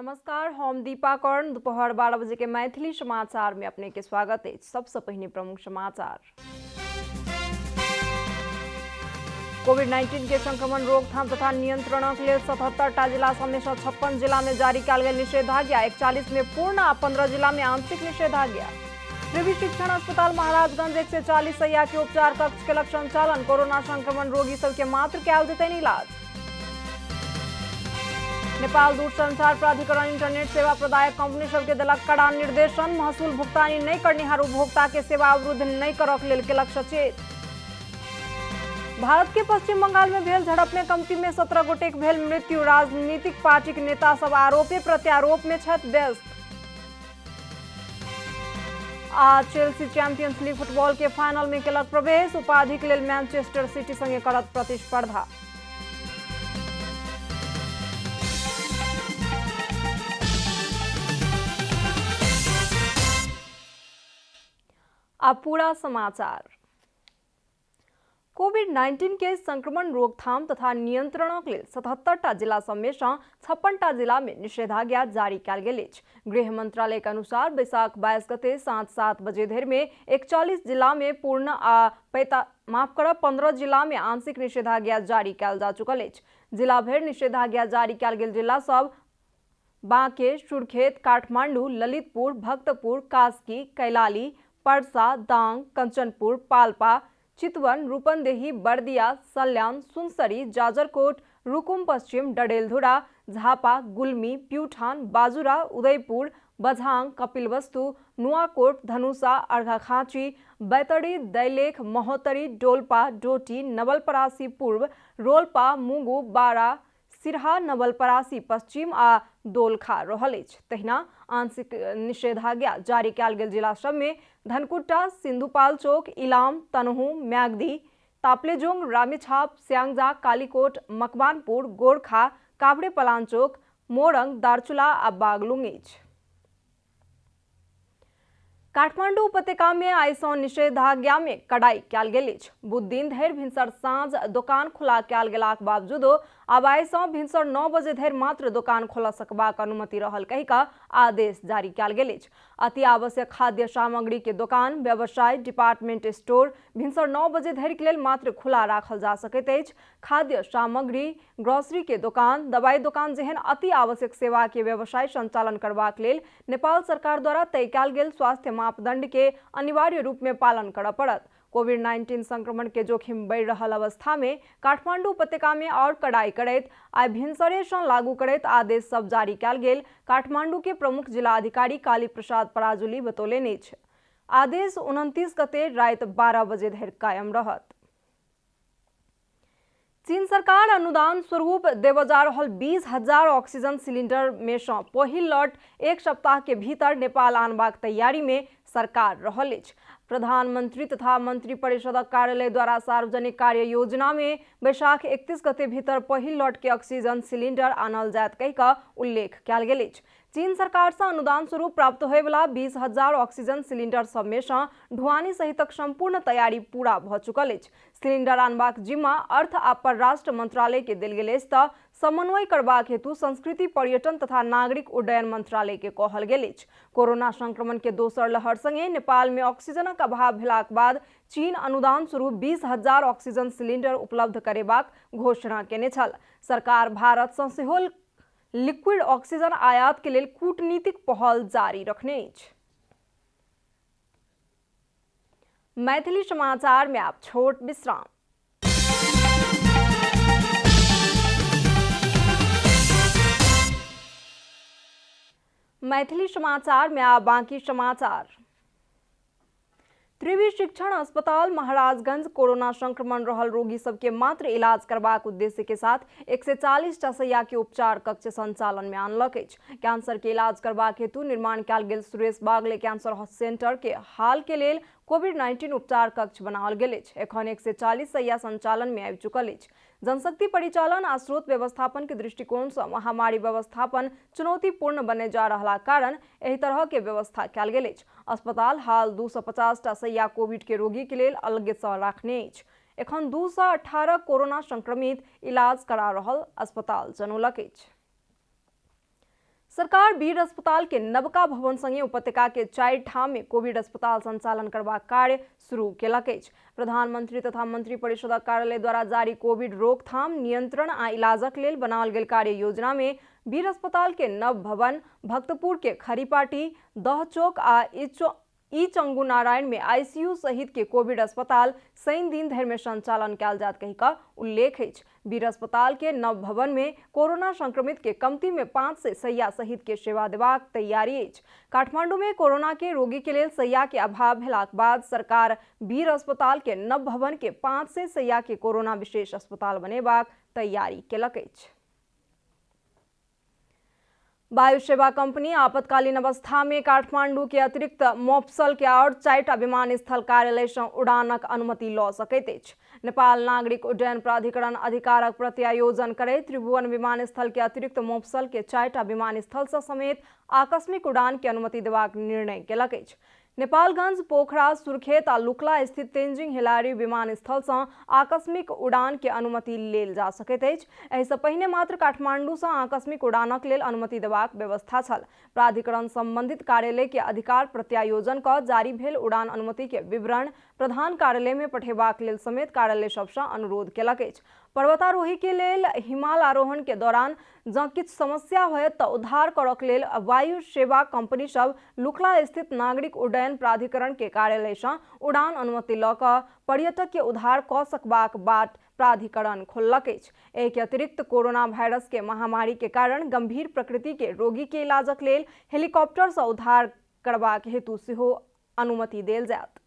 नमस्कार, हम दीपा कर्ण। दोपहर 12 बजे के मैथिली समाचार में अपने के स्वागत है। सबसे पहले प्रमुख समाचार। कोविड-19 के संक्रमण रोकथाम तथा नियंत्रणक लेल 77 जिला समेत 56 जिला में जारी कयल गेल निषेधाज्ञा। 41 में पूर्ण आ 15 जिला में आंशिक निषेधाज्ञा। त्रिवी शिक्षण अस्पताल महाराजगंज 140 शैय्या के उपचार कक्ष के संचालन। कोरोना संक्रमण रोगी सबके मात्र कयल जेतैन इलाज। नेपाल दूरसंचार प्राधिकरण इंटरनेट सेवा प्रदायक कंपनी सबके देलक कड़ा निर्देशन। महसूल भुगतानी नहीं करनिहार उपभोक्ता के सेवा अवरुद्ध नहीं करक लेल केलक सचेत। भारत के पश्चिम बंगाल में भेल झड़प में कमती में 17 गोटेक भेल मृत्यु। राजनीतिक पार्टी के नेता सब आरोपे प्रत्यारोप में छथि व्यस्त। आज चेल्सी चैंपियंस लीग फुटबॉल के फाइनल में केलक प्रवेश। उपाधि के लेल मैनचेस्टर सिटी संगे करत प्रतिस्पर्धा। अब पूरा समाचार। कोविड-19 के संक्रमण रोकथाम तथा नियंत्रणक लेल 77 जिला समेत 56 जिला में निषेधाज्ञा जारी कयल गेल अछि। गृह मंत्रालय के अनुसार बैसाख 22 गते साँझ 7 बजे धरि में 41 जिला में पूर्ण आ 15 जिला में आंशिक निषेधाज्ञा जारी कयल जा चुकल अछि। जिला भरि निषेधाज्ञा जारी कयल गेल जिला सब बांके, सुर्खेत, काठमांडू, ललितपुर, भक्तपुर, कास्की, कैलाली, परसा, दांग, कंचनपुर, पाल्पा, चितवन, रूपंदेही, बर्दिया, सल्यान, सुनसरी, जाजरकोट, रुकुम पश्चिम, डडेलधुरा, झापा, गुल्मी, प्यूठान, बाजुरा, उदयपुर, बझांग, कपिलवस्तु, नुआकोट, धनुषा, अर्घाखांची, बैतडी, दैलेख, महोत्तरी, डोलपा, डोटी, नवलपरासी पूर्व, रोलपा, मुगु, बारा, सिरहा, नवलपरासी पश्चिम आ दोलखा रहल अछि। तहिना आंशिक निषेधाज्ञा जारी कयल गेल जिला सब में धनकुट्टा, सिंधुपाल्चोक, इलाम, तनहू, म्याग्दी, ताप्लेजुंग, रामेछाप, स्यांगजा, कालीकोट, मकवानपुर, गोरखा, काभड़ेपलांचोक, मोरंग, दारचुला आ बागलुंग अछि। काठमांडू उपत्यका में आइ सँ निषेधाज्ञा में कड़ाई कयल गेल अछि। बुध दिन धरि भिनसर साँझ दुकान खुला कयल गेलाक बावजूदो आब आइ सँ भिनसर 9 बजे धरि मात्र दुकान खोल सकबाक अनुमति रहल कहि कऽ आदेश जारी कयल गेल अछि। अति आवश्यक खाद्य सामग्री के दुकान, व्यवसाय, डिपार्टमेंट स्टोर भिनसर 9 बजे धरि के लेल मात्र खुला राखल जा सकैत अछि। खाद्य सामग्री, ग्रोसरी के दुकान, दवाई दुकान जेहन अति आवश्यक सेवा के व्यवसाय संचालन करबाक लेल नेपाल सरकार द्वारा तय कयल गेल स्वास्थ्य मापदंड के अनिवार्य रूप में पालन करऽ पड़त। कोविड-19 संक्रमण के जोखिम बढ़ि रहल अवस्था में काठमांडू उपत्यका में और कड़ाई करैत आइ भिनसरे सँ लागू करैत आदेश सब जारी कयल गेल काठमांडू के प्रमुख जिलाधिकारी काली प्रसाद पराजुली बतौलनि अछि। आदेश 29 गते राति 12 बजे धरि कायम रहत। चीन सरकार अनुदान स्वरूप देव जा रहल 20,000 ऑक्सीजन सिलेंडर में सँ पहिल लॉट एक सप्ताह के भीतर नेपाल आनबाक तैयारी में सरकार रहल अछि। प्रधानमंत्री तथा मंत्री परिषदक कार्यालय द्वारा सार्वजनिक कार्य योजना में बैसाख 31 गते भीतर पहिल लॉट के ऑक्सीजन सिलेंडर आनल जायत कहि कऽ उल्लेख कयल गेल अछि। चीन सरकार से अनुदान स्वरूप प्राप्त होय वाला 20,000 ऑक्सीजन सिलेंडर सब में सँ ढुआनी सहितक संपूर्ण तैयारी पूरा भ चुकल अछि। सिलेंडर आनबाक जिम्मा अर्थ आ परराष्ट्र मंत्रालय के देल गेल अछि तऽ समन्वय करबाक हेतु संस्कृति, पर्यटन तथा नागरिक उड्डयन मंत्रालय के कहल गेल अछि। कोरोना संक्रमण के दोसर लहर संगे नेपाल में ऑक्सीजनक अभाव भेलाक बाद चीन अनुदान स्वरूप 20,000 ऑक्सीजन सिलेंडर उपलब्ध करेबाक घोषणा केने छल। सरकार भारत सँ सेहो लिक्विड ऑक्सीजन आयात के लेल कूटनीतिक पहल जारी रखने अछि। मैथिली समाचार में आप छोट विश्राम। मैथिली समाचार में आप बाकी समाचार। त्रिवी शिक्षण अस्पताल महाराजगंज कोरोना संक्रमण रहल रोगी सबके मात्र इलाज करबाक उद्देश्य के साथ 140 शैय्या के उपचार कक्ष संचालन में आनलक अछि। कैंसर के इलाज करबाक हेतु निर्माण कयल गेल सुरेश बागले कैंसर सेंटर के हाल के लेल कोविड-19 उपचार कक्ष बनाओल गेल अछि। एखन 140 शैय्या संचालन में आबि चुकल अछि। जनशक्ति परिचालन आ स्रोत व्यवस्थापन के दृष्टिकोण से महामारी व्यवस्थापन चुनौतीपूर्ण बने जा रहा कारण एहि तरह के व्यवस्था कयल गेल अछि। अस्पताल हाल 250 शैय्या कोविड के रोगी के लेल अलग से राखने अछि। एखन 218 कोरोना संक्रमित इलाज करा रहल अस्पताल जनौलक अछि। सरकार वीर अस्पताल के नवका भवन संगे उपत्यका के 4 ठाम में कोविड अस्पताल संचालन करबाक कार्य शुरू केलक अछि। प्रधानमंत्री तथा मंत्री परिषदक कार्यालय द्वारा जारी कोविड रोकथाम, नियंत्रण आ इलाजक लेल बनाओल गेल कार्य योजना में वीर अस्पताल के नव भवन, भक्तपुर के खरीपाटी, दहचौक आ चंगू नारायण में आईसीयू सहित के कोविड अस्पताल शनि दिन धरि में संचालन कयल जात कहि कऽ उल्लेख अछि। वीर अस्पताल के नव भवन में कोरोना संक्रमित के कमती में 5 से शैय्या सहित के सेवा देबाक तैयारी अछि। काठमांडू में कोरोना के रोगी के लेल शैय्या के अभाव भेलाक बाद सरकार वीर अस्पताल के नव भवन के 5 से शैय्या के कोरोना विशेष अस्पताल बनेबाक तैयारी केलक अछि। वायु सेवा कंपनी आपातकालीन अवस्था में काठमांडू के अतिरिक्त मोफसल के और 4टा विमानस्थल कार्यालय से उड़ानक अनुमति लऽ सकैत अछि। नेपाल नागरिक उड्डयन प्राधिकरण अधिकारक प्रत्यायोजन करैत त्रिभुवन विमानस्थल के अतिरिक्त मोफसल के 4टा विमानस्थल से समेत आकस्मिक उड़ान के अनुमति देबाक निर्णय केलक अछि। नेपालगंज, पोखरा, सुर्खेत आ लुकला स्थित तेंजिंग हिलारी विमानस्थल से आकस्मिक उड़ान के अनुमति लेल जा सकैत अछि। एहि सँ पहिने मात्र काठमांडू से आकस्मिक उड़ानक लेल अनुमति देबाक व्यवस्था छल। प्राधिकरण संबंधित कार्यालय के अधिकार प्रत्यायोजन कऽ जारी भेल उड़ान अनुमति के विवरण प्रधान कार्यालय में पठेबाक लेल समेत कार्यालय सब से अनुरोध केलक अछि। पर्वतारोही के लेल हिमाल आरोहण के दौरान जँ किछु समस्या होयत तऽ उद्धार करक लेल वायु सेवा कंपनी सब लुकला स्थित नागरिक उड्डयन प्राधिकरण के कार्यालय से उड़ान अनुमति लऽ कऽ पर्यटक के उद्धार कऽ सकबाक बाट प्राधिकरण खोललक अछि। एहि के अतिरिक्त कोरोना वायरस के महामारी के कारण गंभीर प्रकृति के रोगी के इलाजक लेल हेलीकॉप्टर से उद्धार करबाक हेतु सेहो अनुमति देल जायत।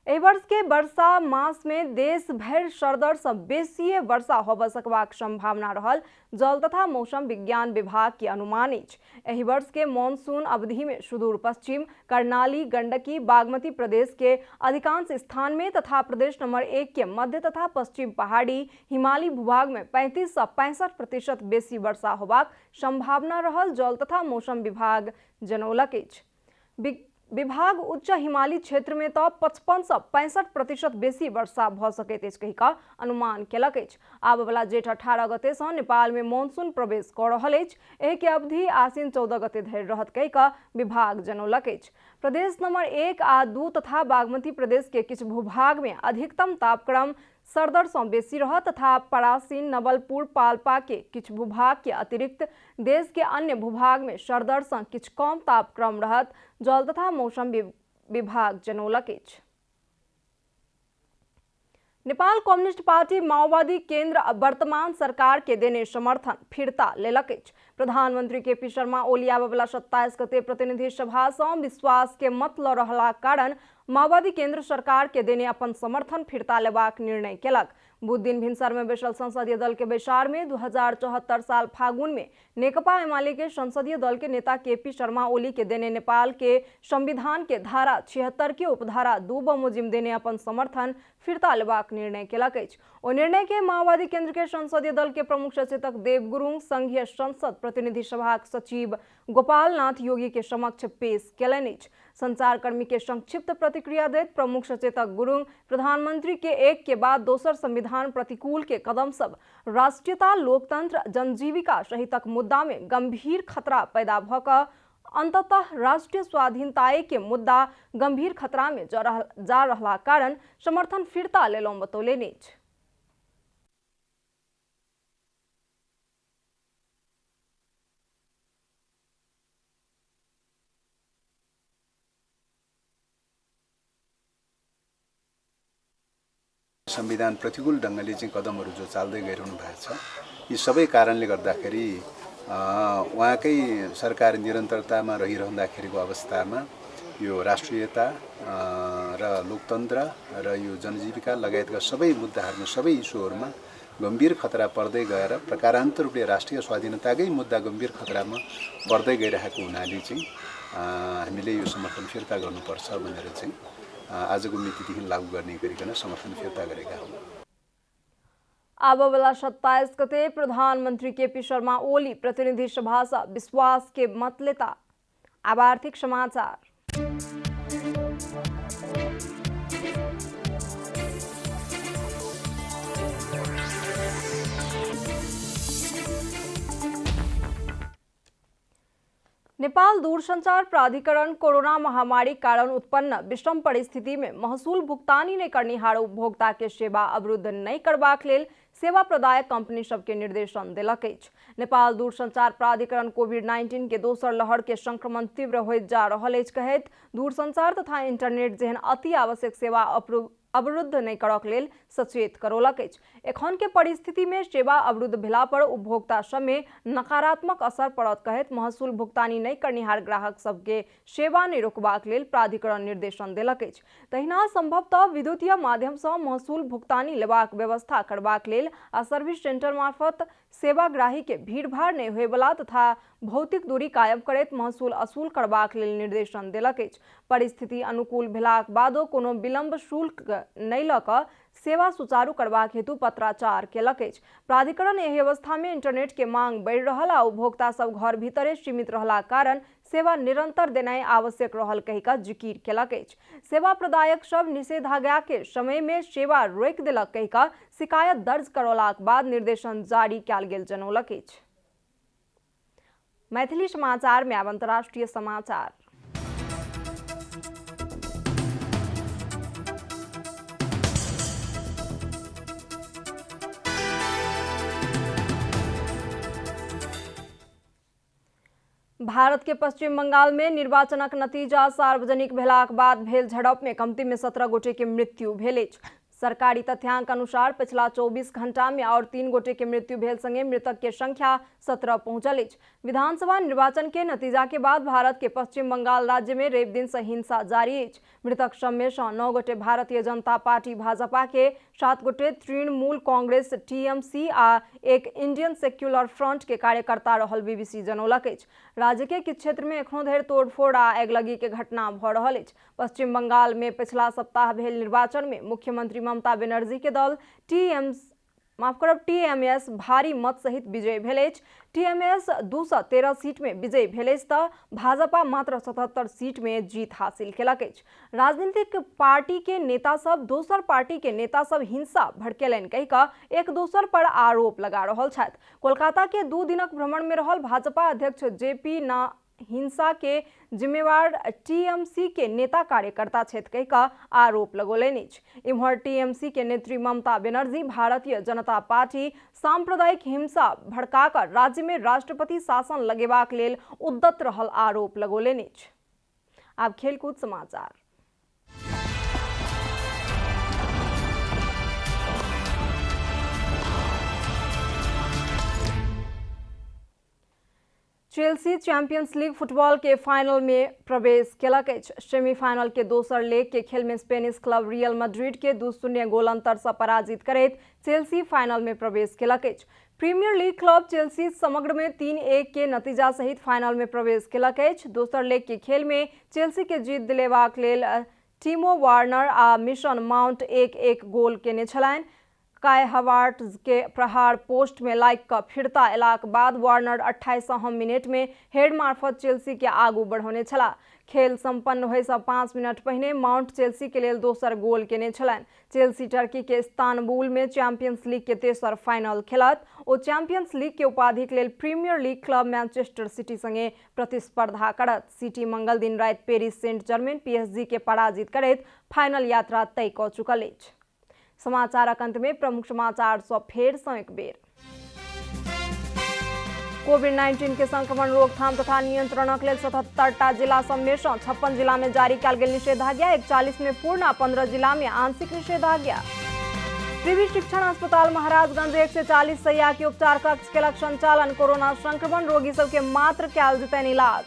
एहि वर्ष के वर्षा मास में देश भरि सरदर से बेसी वर्षा होबय सकबाक संभावना रहल जल तथा मौसम विज्ञान विभाग के अनुमान अछि। एहि वर्ष के मॉनसून अवधि में सुदूर पश्चिम, कर्णाली, गंडकी, बागमती प्रदेश के अधिकांश स्थान में तथा प्रदेश नंबर 1 के मध्य तथा पश्चिम पहाड़ी हिमालयी भूभाग में 35 से 65% बेसी वर्षा होबाक संभावना रहल जल तथा मौसम विभाग जनौलक अछि। विभाग उच्च हिमालयी क्षेत्र में तो 55 से 65% बेसी वर्षा भ सकैत अछि कहि कऽ अनुमान केलक अछि। आब वाला जेठ 18 गते से नेपाल में मॉनसून प्रवेश कऽ रहल अछि। एहि के अवधि आश्विन 14 गते धरि रहत कहि कऽ विभाग जनौलक अछि। प्रदेश नंबर 1 आ 2 तथा बागमती प्रदेश के किछु भूभाग में अधिकतम तापक्रम सरदर से बेसी रहत तथा परासीन, नवलपुर, पाल्पा के किछु भूभाग के अतिरिक्त देश के अन्य भूभाग में सरदर से किछु कम तापक्रम रहत जल तथा मौसम विभाग जनौलक अछि। नेपाल कम्युनिस्ट पार्टी माओवादी केंद्र वर्तमान सरकार के देने समर्थन फिरता लेलक अछि। प्रधानमंत्री केपी शर्मा ओली आबय वाला 27 गते प्रतिनिधि सभा से विश्वास के मत लऽ रहलाक कारण माओवादी केंद्र सरकार के देने अपन समर्थन फिरता लेबाक निर्णय केलक। बुध दिन भिनसर में बैसल संसदीय दल के बैसार में 2074 साल फागुन में नेकपा एमाले के संसदीय दल के नेता केपी शर्मा ओली के देने नेपाल के संविधान के धारा 76 के उपधारा 2 बमोजिम देने अपन समर्थन फिरता लेबाक निर्णय केलक अछि। ओ निर्णय के माओवादी केंद्र के संसदीय दल के प्रमुख सचेतक देव गुरुंग, संघीय संसद प्रतिनिधि सभाक सचिव गोपाल नाथ योगी के समक्ष पेश केलनि अछि। संचारकर्मी के संक्षिप्त प्रतिक्रिया दैत प्रमुख सचेतक गुरुंग प्रधानमंत्री के एक के बाद दोसर संविधान प्रतिकूल के कदम सब राष्ट्रीयता, लोकतंत्र, जनजीविका सहितक मुद्दा में गंभीर खतरा पैदा भऽ कऽ अंततः राष्ट्रीय स्वाधीनताए के मुद्दा गंभीर खतरा में जा रहला कारण समर्थन फिरता लेलहुँ बतौलनि अछि। संविधान प्रतिकूल ढंगले चाहिँ कदमहरू जो चाल्दै गइरहनु भएको छ, यी सबै कारणले गर्दाखेरि उहाँकै सरकार निरन्तरतामा रहिरहँदाखेरिको अवस्थामा यो राष्ट्रियता र लोकतन्त्र र यो जनजीविका लगायतका सबै मुद्दाहरूमा, सबै इस्युहरूमा गम्भीर खतरा पर्दै गएर प्रकारान्तर रूपले राष्ट्रिय स्वाधीनताकै मुद्दा गम्भीर खतरामा पर्दै गइरहेको हुनाले चाहिँ हामीले यो समर्थन फिर्ता गर्नुपर्छ भनेर चाहिँ आजको मितिदेखि लागू गर्ने गरिकन समर्थन फिर्ता गरेका हौं। आब वाला 27 गते प्रधानमंत्री केपी शर्मा ओली प्रतिनिधि सभा से विश्वास के मत लेता। अब आर्थिक समाचार। नेपाल दूरसंचार प्राधिकरण कोरोना महामारी कारण उत्पन्न विषम परिस्थिति में महसूल भुगतानी नहीं करनिहार उपभोक्ता के सेवा अवरुद्ध नहीं करबाक लेल सेवा प्रदायक कंपनी सबके निर्देशन देलक अछि। नेपाल दूरसंचार प्राधिकरण कोविड-19 के दोसर लहर के संक्रमण तीव्र होइत जा रहल अछि कहैत दूरसंचार तथा इंटरनेट जेहन अति आवश्यक सेवा अवरुद्ध नहीं करक लेल सचेत करौलक अछि। एखन के परिस्थिति में सेवा अवरुद्ध भेला पर उपभोक्ता सब में नकारात्मक असर पड़त कहैत महसूल भुगतानी नहीं करनिहार ग्राहक सबके सेवा नहीं रोकबाक लेल प्राधिकरण निर्देशन देलक अछि। तहिना संभवतः विद्युतीय माध्यम सँ महसूल भुगतानी लेबाक व्यवस्था करबाक लेल आ सर्विस सेंटर मार्फत सेवाग्राही के भीड़भाड़ नहीं होयवला तथा भौतिक दूरी कायम करैत महसूल असूल करबाक लेल निर्देशन देलक अछि। परिस्थिति अनुकूल भेलाक बादो कोनो विलंब शुल्क नहीं लऽ कऽ सेवा सुचारू करबाक हेतु पत्राचार केलक अछि। प्राधिकरण एहि अवस्था में इंटरनेट के मांग बढ़ि रहल आ उपभोक्ता सब घर भीतरे सीमित रहला कारण सेवा निरंतर देनाइ आवश्यक रहल कहि कऽ जिकिर केलक अछि। सेवा प्रदायक सब निषेधाज्ञा के समय में सेवा रोकि देलक कहि कऽ शिकायत दर्ज करौलाक बाद निर्देशन जारी कयल गेल जनौलक अछि। मैथिली समाचार में आब अंतर्राष्ट्रीय समाचार। भारत के पश्चिम बंगाल में निर्वाचनक नतीजा सार्वजनिक भेलाक बाद भेल झड़प में कमती में 17 गोटे के मृत्यु भेल अछि। सरकारी तथ्यांक अनुसार पिछला 24 घंटा में और 3 गोटे के मृत्यु भेल संगे मृतक के संख्या 17 पहुंचल अछि। विधानसभा निर्वाचन के नतीजा के बाद भारत के पश्चिम बंगाल राज्य में रवि दिन से हिंसा जारी अछि। मृतक सब में 9 गोटे भारतीय जनता पार्टी भाजपा के, 7 गोटे तृणमूल कांग्रेस टीएमसी आ एक इंडियन सेक्युलर फ्रंट के कार्यकर्ता रहल बीबीसी जनौलक अछि। राज्य के किछु क्षेत्र में एखनो धरि तोड़फोड़ आ आगिलगी के घटना भऽ रहल अछि। पश्चिम बंगाल में पिछला सप्ताह भेल निर्वाचन में मुख्यमंत्री ममता बनर्जी के दल टीएमएस भारी मत सहित विजयी भेल अछि। टीएमएस 213 सीट में विजयी भेल अछि तऽ भाजपा मात्र 77 सीट में जीत हासिल केलक अछि। राजनीतिक पार्टी के नेता सब दोसर पार्टी के नेता सब हिंसा भड़केलनि कहि कऽ एक दोसर पर आरोप लगा रहल छथि। कोलकाता के 2 दिनक भ्रमण में रहल भाजपा अध्यक्ष जेपी नड्डा हिंसा के जिम्मेवार टीएमसी के नेता कार्यकर्ता छथि कहि कऽ आरोप लगौलनि अछि। इम्हर टीएमसी के नेत्री ममता बनर्जी भारतीय जनता पार्टी सांप्रदायिक हिंसा भड़का कऽ राज्य में राष्ट्रपति शासन लगेबाक लेल उद्यत रहल आरोप लगौलनि अछि। आब खेलकूद समाचार। चेल्सी चैंपियंस लीग फुटबॉल के फाइनल में प्रवेश केलक अछि। सेमीफाइनल के दोसर लेग के खेल में स्पेनिश क्लब रियल मैड्रिड के 2-0 गोल अंतर से पराजित करैत चेल्सी फाइनल में प्रवेश केलक अछि। प्रीमियर लीग क्लब चेल्सी समग्र में 3-1 के नतीजा सहित फाइनल में प्रवेश केलक अछि। दोसर लेग के खेल में चेल्सी के जीत दिलेबाक लेल टिमो वार्नर आ मिशन माउंट 1-1 गोल केने छलनि। काय हावर्ट्ज के प्रहार पोस्ट में लागि कऽ फिरता अयलाक बाद वार्नर 28 मिनट में हेड मार्फत चेल्सी के आगू बढ़ौने छलाह। खेल संपन्न होय से 5 मिनट पहिने माउंट चेल्सी के लेल दोसर गोल केने छलनि। चेल्सी टर्की के इस्तानबुल में चैंपियंस लीग के तेसर फाइनल खेलत। ओ चैंपियंस लीग के उपाधि के लेल premier league club Manchester City संगे प्रतिस्पर्धा करत। सिटी मंगल दिन राति पेरिस सेंट जर्मेन पीएसजी के पराजित करैत फाइनल यात्रा तय कऽ चुकल अछि। समाचारक अंत में प्रमुख समाचार सँ फेर सँ एक बेर। कोविड-19 के संक्रमण रोकथाम तथा नियंत्रणक लेल 77टा जिला सब में 56 जिला में जारी कयल गेल निषेधाज्ञा, 41 में पूर्ण आ 15 जिला में आंशिक निषेधाज्ञा। प्रिवी शिक्षण अस्पताल महाराजगंज 140 शैय्या के उपचार कक्ष केलक संचालन। कोरोना संक्रमण रोगी सबके मात्र कयल जेतनि इलाज।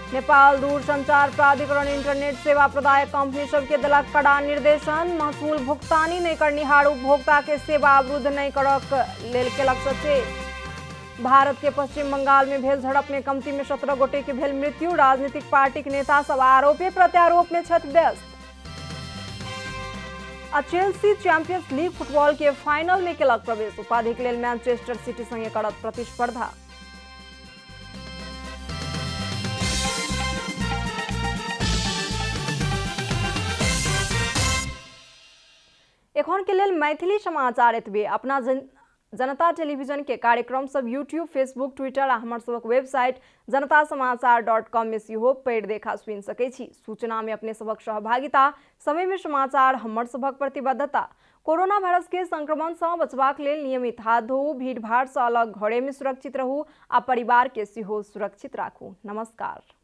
नेपाल दूरसंचार प्राधिकरण इंटरनेट सेवा प्रदायक कंपनी सबके देलक कड़ा निर्देशन। महसूल भुगतानी नहीं करनिहार उपभोक्ता के सेवा अवरुद्ध नहीं करक लेल केलक सचेत। भारत के पश्चिम बंगाल में भेल झड़प में कमती में 17 गोटे के भेल मृत्यु। राजनीतिक पार्टी के नेता सब आरोपे प्रत्यारोप में छथि व्यस्त। आ चेल्सी चैंपियंस लीग फुटबॉल के फाइनल में केलक प्रवेश। उपाधि के लेल मैनचेस्टर सिटी संगे करत प्रतिस्पर्धा। एखन के लेल मैथिली समाचार एतबे। अपना जनता टेलीविजन के कार्यक्रम सब यूट्यूब, फेसबुक, ट्विटर आ हमर सबक वेबसाइट जनतासमाचार.com में सेहो पढ़ि देखा सुनि सकै छी। सूचना में अपने सबक सहभागिता, समय में समाचार हमर सबक प्रतिबद्धता। कोरोना वायरस के संक्रमण से बचबाक लेल नियमित हाथ धोऊ, भीड़ भाड़ से अलग घरे में सुरक्षित रहू आ परिवार के सेहो सुरक्षित राखू। नमस्कार।